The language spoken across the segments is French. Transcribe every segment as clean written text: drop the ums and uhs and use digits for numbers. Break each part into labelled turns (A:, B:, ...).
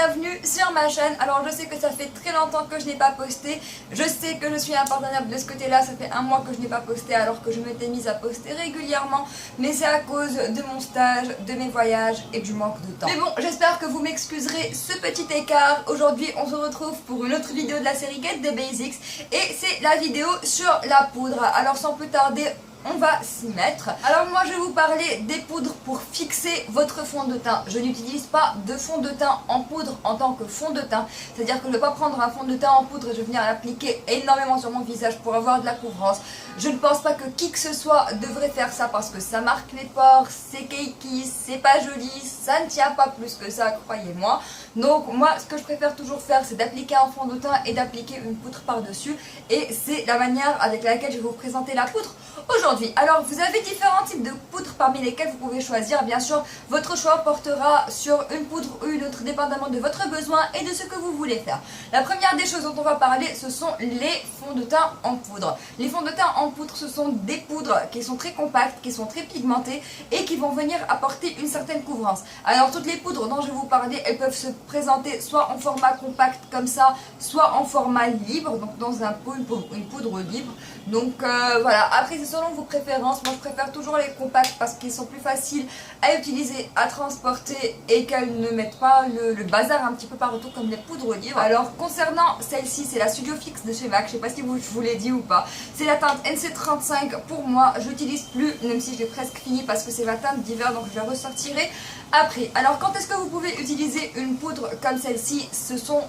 A: bienvenue sur ma chaîne. Alors je sais que ça fait très longtemps que je n'ai pas posté, je sais que je suis impardonnable de ce côté là, ça fait un mois que je n'ai pas posté alors que je m'étais mise à poster régulièrement, mais c'est à cause de mon stage, de mes voyages et du manque de temps. Mais bon, j'espère que vous m'excuserez ce petit écart. Aujourd'hui on se retrouve pour une autre vidéo de la série Get the Basics et c'est la vidéo sur la poudre. Alors sans plus tarder, on va s'y mettre. Alors moi je vais vous parler des poudres pour fixer votre fond de teint. Je n'utilise pas de fond de teint en poudre en tant que fond de teint. C'est-à-dire que je ne vais pas prendre un fond de teint en poudre et je vais venir l'appliquer énormément sur mon visage pour avoir de la couvrance. Je ne pense pas que qui que ce soit devrait faire ça parce que ça marque les pores, c'est cakey, c'est pas joli, ça ne tient pas plus que ça, croyez-moi. Donc moi ce que je préfère toujours faire c'est d'appliquer un fond de teint et d'appliquer une poudre par-dessus. Et c'est la manière avec laquelle je vais vous présenter la poudre aujourd'hui. Alors vous avez différents types de poudres parmi lesquels vous pouvez choisir. Bien sûr votre choix portera sur une poudre ou une autre dépendamment de votre besoin et de ce que vous voulez faire. La première des choses dont on va parler ce sont les fonds de teint en poudre. Les fonds de teint en poudre ce sont des poudres qui sont très compactes, qui sont très pigmentées et qui vont venir apporter une certaine couvrance. Alors toutes les poudres dont je vais vous parler elles peuvent se présenter soit en format compact comme ça, soit en format libre, donc dans une poudre libre. Donc voilà, après c'est selon vos préférences. Moi je préfère toujours les compacts parce qu'ils sont plus faciles à utiliser, à transporter et qu'elles ne mettent pas le bazar un petit peu partout comme les poudres libres. Alors concernant celle-ci, c'est la Studio Fix de chez MAC, je sais pas si je vous l'ai dit ou pas. C'est la teinte NC35, pour moi je n'utilise plus, même si je l'ai presque fini parce que c'est ma teinte d'hiver, donc je la ressortirai après. Alors quand est-ce que vous pouvez utiliser une poudre comme celle-ci? Ce sont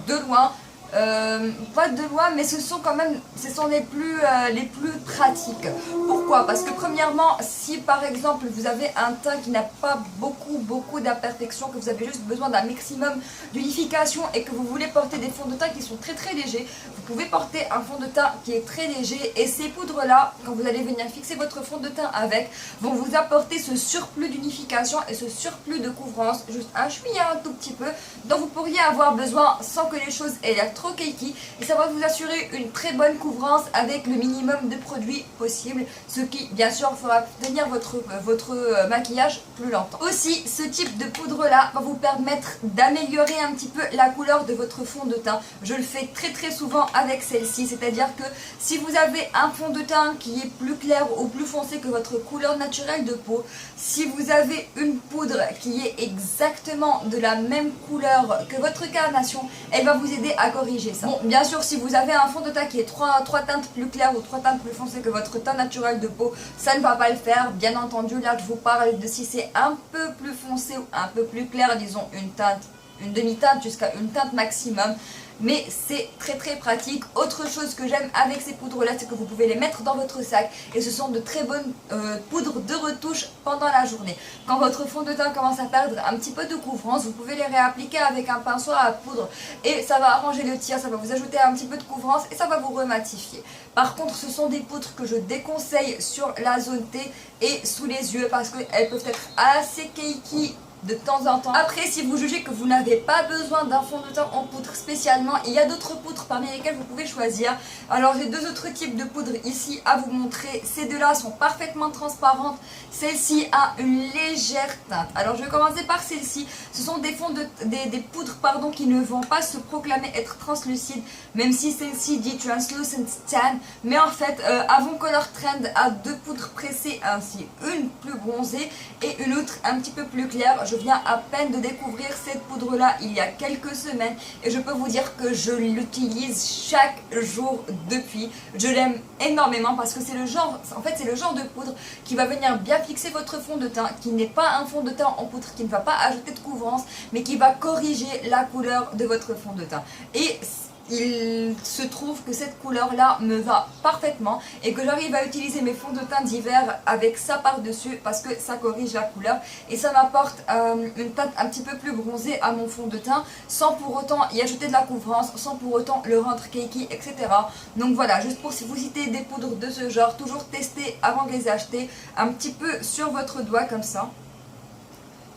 A: de loin pas de loin, mais ce sont les plus pratiques. Pourquoi? Parce que premièrement, si par exemple vous avez un teint qui n'a pas beaucoup d'imperfections, que vous avez juste besoin d'un maximum d'unification et que vous voulez porter des fonds de teint qui sont très légers, vous pouvez porter un fond de teint qui est très léger et ces poudres là, quand vous allez venir fixer votre fond de teint avec, vont vous apporter ce surplus d'unification et ce surplus de couvrance, juste un chouïa, un tout petit peu, dont vous pourriez avoir besoin sans que les choses aient l'air trop cakey, et ça va vous assurer une très bonne couvrance avec le minimum de produits possible, ce qui bien sûr fera tenir votre maquillage plus longtemps. Aussi ce type de poudre là va vous permettre d'améliorer un petit peu la couleur de votre fond de teint. Je le fais très souvent avec celle-ci, c'est à dire que si vous avez un fond de teint qui est plus clair ou plus foncé que votre couleur naturelle de peau, si vous avez une poudre qui est exactement de la même couleur que votre carnation, elle va vous aider à corriger ça. Bon, bien sûr, si vous avez un fond de teint qui est trois teintes plus claires ou 3 teintes plus foncées que votre teint naturel de peau, ça ne va pas le faire. Bien entendu, là, je vous parle de si c'est un peu plus foncé ou un peu plus clair, disons une demi-teinte jusqu'à une teinte maximum. Mais c'est très pratique. Autre chose que j'aime avec ces poudres là, c'est que vous pouvez les mettre dans votre sac et ce sont de très bonnes poudres de retouche pendant la journée. Quand votre fond de teint commence à perdre un petit peu de couvrance, vous pouvez les réappliquer avec un pinceau à poudre et ça va arranger le tir, ça va vous ajouter un petit peu de couvrance et ça va vous rematifier. Par contre, ce sont des poudres que je déconseille sur la zone T et sous les yeux parce qu'elles peuvent être assez cakey de temps en temps. Après, si vous jugez que vous n'avez pas besoin d'un fond de teint en poudre spécialement, il y a d'autres poudres parmi lesquelles vous pouvez choisir. Alors j'ai deux autres types de poudres ici à vous montrer. Ces deux-là sont parfaitement transparentes. Celle-ci a une légère teinte. Alors je vais commencer par celle-ci. Ce sont des poudres qui ne vont pas se proclamer être translucides, même si celle-ci dit Translucent Tan. Mais en fait, Avon Color Trend a deux poudres pressées ainsi. Une plus bronzée et une autre un petit peu plus claire. Je viens à peine de découvrir cette poudre là il y a quelques semaines et je peux vous dire que je l'utilise chaque jour depuis. Je l'aime énormément parce que c'est le genre de poudre qui va venir bien fixer votre fond de teint, qui n'est pas un fond de teint en poudre, qui ne va pas ajouter de couvrance mais qui va corriger la couleur de votre fond de teint. Et il se trouve que cette couleur là me va parfaitement et que j'arrive à utiliser mes fonds de teint d'hiver avec ça par dessus parce que ça corrige la couleur et ça m'apporte une teinte un petit peu plus bronzée à mon fond de teint sans pour autant y ajouter de la couvrance, sans pour autant le rendre cakey, etc. Donc voilà, juste pour vous citer des poudres de ce genre, toujours tester avant de les acheter, un petit peu sur votre doigt comme ça.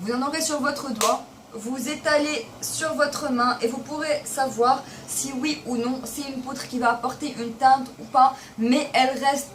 A: Vous en aurez sur votre doigt. Vous étalez sur votre main et vous pourrez savoir si oui ou non c'est une poudre qui va apporter une teinte ou pas, mais elle reste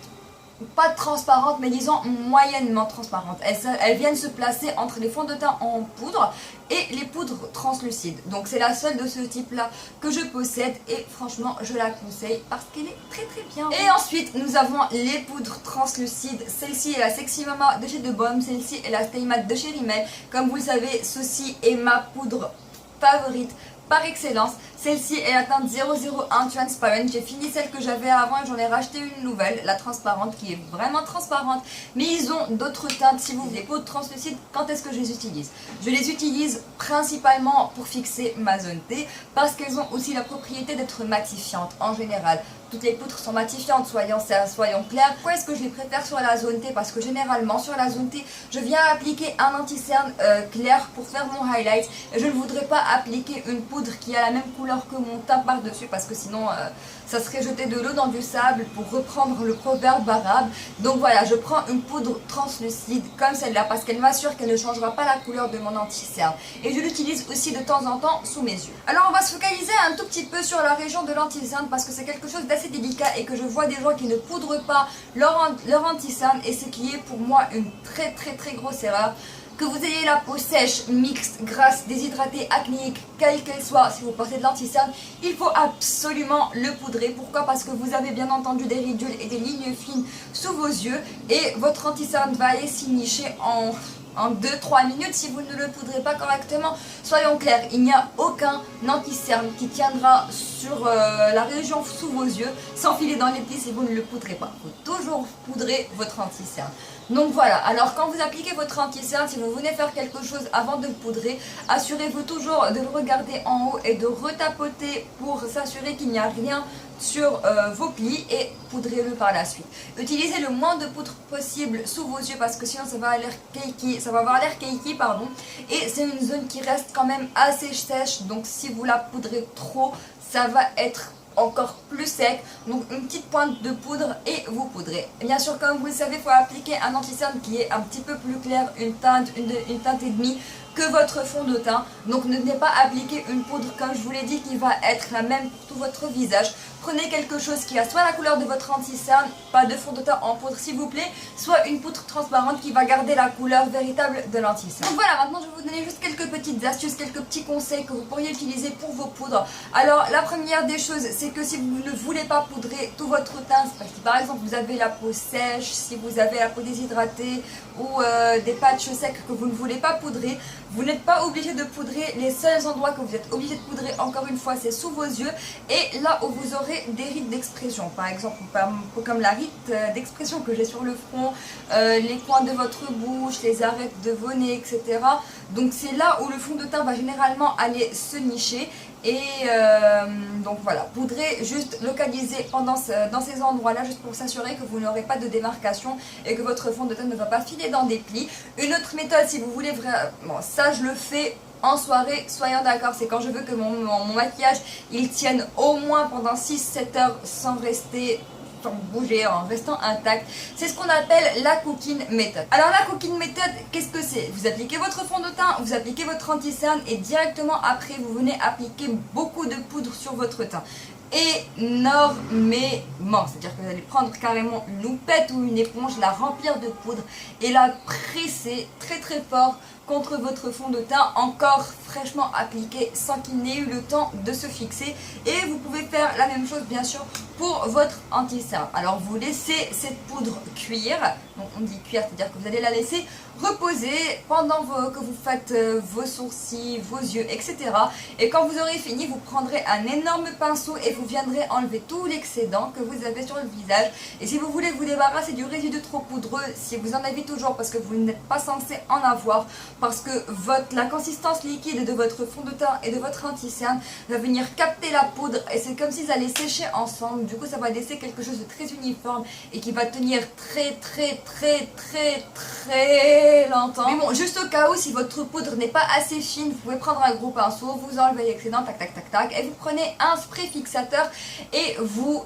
A: pas transparentes, mais disons moyennement transparentes. Elles viennent se placer entre les fonds de teint en poudre et les poudres translucides. Donc c'est la seule de ce type là que je possède et franchement je la conseille parce qu'elle est très très bien. Et ensuite nous avons les poudres translucides. Celle-ci est la Sexy Mama de chez The Balm, celle-ci est la Stay Matte de chez Rimmel. Comme vous le savez, ceci est ma poudre favorite par excellence. Celle-ci est la teinte 001 Transparent. J'ai fini celle que j'avais avant et j'en ai racheté une nouvelle, la transparente, qui est vraiment transparente. Mais ils ont d'autres teintes. Si vous voulez, les poudres translucides, quand est-ce que je les utilise? Je les utilise principalement pour fixer ma zone T parce qu'elles ont aussi la propriété d'être matifiantes en général. Toutes les poudres sont matifiantes, soyons clairs. Pourquoi est-ce que je les préfère sur la zone T? Parce que généralement sur la zone T, je viens appliquer un anti-cerne clair pour faire mon highlight. Et je ne voudrais pas appliquer une poudre qui a la même couleur que mon teint par-dessus parce que sinon ça serait jeter de l'eau dans du sable pour reprendre le proverbe arabe. Donc voilà, je prends une poudre translucide comme celle-là parce qu'elle m'assure qu'elle ne changera pas la couleur de mon anti-cerne. Et je l'utilise aussi de temps en temps sous mes yeux. Alors on va se focaliser un tout petit peu sur la région de l'anti-cerne parce que c'est quelque chose d'assez délicat et que je vois des gens qui ne poudrent pas leur anti-cerne et ce qui est pour moi une très grosse erreur. Que vous ayez la peau sèche, mixte, grasse, déshydratée, acnéique, quelle qu'elle soit, si vous portez de l'anti-cerne, il faut absolument le poudrer. Pourquoi? Parce que vous avez bien entendu des ridules et des lignes fines sous vos yeux et votre anti-cerne va aller s'y nicher en 2-3 minutes si vous ne le poudrez pas correctement. Soyons clairs, il n'y a aucun anti-cerne qui tiendra sur la région sous vos yeux sans filer dans les plis si vous ne le poudrez pas. Il faut toujours poudrer votre anti-cerne. Donc voilà, alors quand vous appliquez votre anti-cerne, si vous venez faire quelque chose avant de le poudrer, assurez-vous toujours de le regarder en haut et de retapoter pour s'assurer qu'il n'y a rien sur vos plis et poudrez-le par la suite. Utilisez le moins de poudre possible sous vos yeux parce que sinon ça va avoir l'air cakey, pardon. Et c'est une zone qui reste quand même assez sèche, donc si vous la poudrez trop, ça va être encore plus sec. Donc une petite pointe de poudre et vous poudrez. Bien sûr, comme vous le savez, il faut appliquer un anti-cerne qui est un petit peu plus clair, une teinte et demie que votre fond de teint. Donc ne venez pas appliquer une poudre, comme je vous l'ai dit, qui va être la même pour tout votre visage. Prenez quelque chose qui a soit la couleur de votre anti-cerne, pas de fond de teint en poudre s'il vous plaît, soit une poudre transparente qui va garder la couleur véritable de l'anti-cerne. Donc voilà, maintenant je vais vous donner juste quelques petites astuces, quelques petits conseils que vous pourriez utiliser pour vos poudres. Alors la première des choses, c'est que si vous ne voulez pas poudrer tout votre teint, si par exemple vous avez la peau sèche, si vous avez la peau déshydratée ou des patchs secs que vous ne voulez pas poudrer, vous n'êtes pas obligé de poudrer. Les seuls endroits que vous êtes obligé de poudrer, encore une fois, c'est sous vos yeux et là où vous aurez des rides d'expression. Par exemple, comme la ride d'expression que j'ai sur le front, les coins de votre bouche, les arêtes de vos nez, etc. Donc c'est là où le fond de teint va généralement aller se nicher. Et donc voilà, poudrez juste localisé dans ces endroits-là, juste pour s'assurer que vous n'aurez pas de démarcation et que votre fond de teint ne va pas filer dans des plis. Une autre méthode, si vous voulez vraiment, ça je le fais en soirée, soyons d'accord, c'est quand je veux que mon maquillage il tienne au moins pendant 6-7 heures sans bouger, en restant intact. C'est ce qu'on appelle la cooking méthode. Alors la cooking méthode, qu'est-ce que c'est? Vous appliquez votre fond de teint, vous appliquez votre anti-cerne et directement après vous venez appliquer beaucoup de poudre sur votre teint. Énormément, c'est-à-dire que vous allez prendre carrément une houppette ou une éponge, la remplir de poudre et la presser très fort contre votre fond de teint encore fraîchement appliqué sans qu'il n'ait eu le temps de se fixer. Et vous pouvez faire la même chose bien sûr pour votre anti-cerne. Alors vous laissez cette poudre cuire, donc on dit cuire, c'est-à-dire que vous allez la laisser reposer pendant que vous faites vos sourcils, vos yeux, etc. Et quand vous aurez fini, vous prendrez un énorme pinceau et vous viendrez enlever tout l'excédent que vous avez sur le visage. Et si vous voulez vous débarrasser du résidu trop poudreux, si vous en avez toujours parce que vous n'êtes pas censé en avoir, parce que la consistance liquide de votre fond de teint et de votre anti-cerne va venir capter la poudre et c'est comme s'ils allaient sécher ensemble. Du coup ça va laisser quelque chose de très uniforme et qui va tenir très longtemps. Mais bon, juste au cas où, si votre poudre n'est pas assez fine, vous pouvez prendre un gros pinceau, vous enlevez l'excédent, tac, et vous prenez un spray fixateur et vous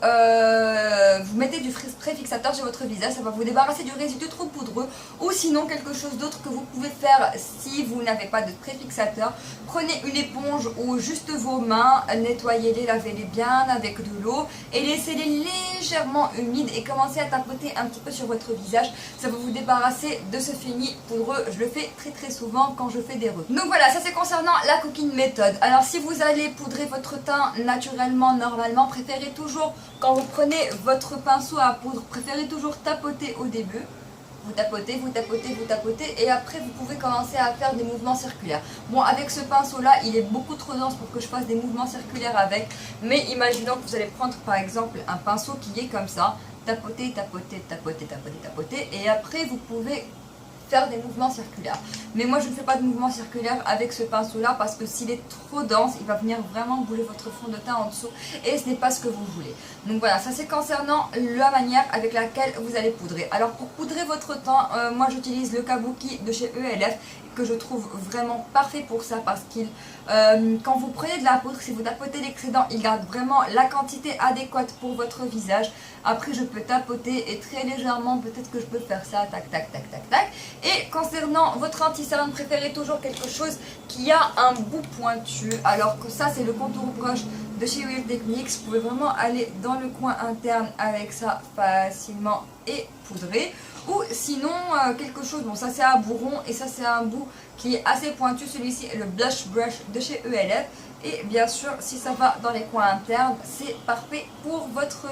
A: mettez du spray fixateur sur votre visage. Ça va vous débarrasser du résidu trop poudreux, ou sinon quelque chose d'autre que vous pouvez faire, si vous n'avez pas de préfixateur, prenez une éponge ou juste vos mains, nettoyez-les, lavez-les bien avec de l'eau et laissez-les légèrement humides et commencez à tapoter un petit peu sur votre visage. Ça va vous débarrasser de ce fini poudreux. Je le fais très souvent quand je fais des refs. Donc voilà, ça c'est concernant la cooking méthode. Alors si vous allez poudrer votre teint naturellement, normalement, préférez toujours, quand vous prenez votre pinceau à poudre, préférez toujours tapoter au début. Vous tapotez, vous tapotez, vous tapotez et après vous pouvez commencer à faire des mouvements circulaires. Bon, avec ce pinceau là, il est beaucoup trop dense pour que je fasse des mouvements circulaires avec, mais imaginons que vous allez prendre par exemple un pinceau qui est comme ça, tapoter, tapoter, tapoter, tapoter, tapoter et après vous pouvez faire des mouvements circulaires. Mais moi je ne fais pas de mouvements circulaires avec ce pinceau là parce que s'il est trop dense, il va venir vraiment bouger votre fond de teint en dessous et ce n'est pas ce que vous voulez. Donc voilà, ça c'est concernant la manière avec laquelle vous allez poudrer. Alors pour poudrer votre teint, moi j'utilise le Kabuki de chez ELF que je trouve vraiment parfait pour ça parce qu'il, quand vous prenez de la poudre, si vous tapotez l'excédent, il garde vraiment la quantité adéquate pour votre visage. Après je peux tapoter et très légèrement, peut-être que je peux faire ça, tac tac tac tac tac. Et concernant votre anti-cerne, préférez toujours quelque chose qui a un bout pointu. Alors que ça c'est le contour brush de chez Real Techniques. Vous pouvez vraiment aller dans le coin interne avec ça facilement et poudrer. Ou sinon quelque chose, bon ça c'est un bourron et ça c'est un bout qui est assez pointu, celui-ci est le blush brush de chez ELF. Et bien sûr si ça va dans les coins internes, c'est parfait pour votre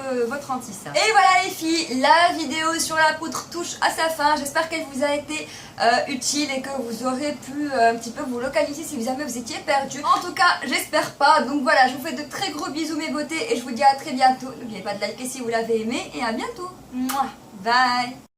A: anti-cerne. Et voilà les filles, la vidéo sur la poudre touche à sa fin. J'espère qu'elle vous a été utile et que vous aurez pu un petit peu vous localiser si jamais vous étiez perdu. En tout cas j'espère pas. Donc voilà, je vous fais de très gros bisous mes beautés et je vous dis à très bientôt. N'oubliez pas de liker si vous l'avez aimé et à bientôt. Mouah. Bye.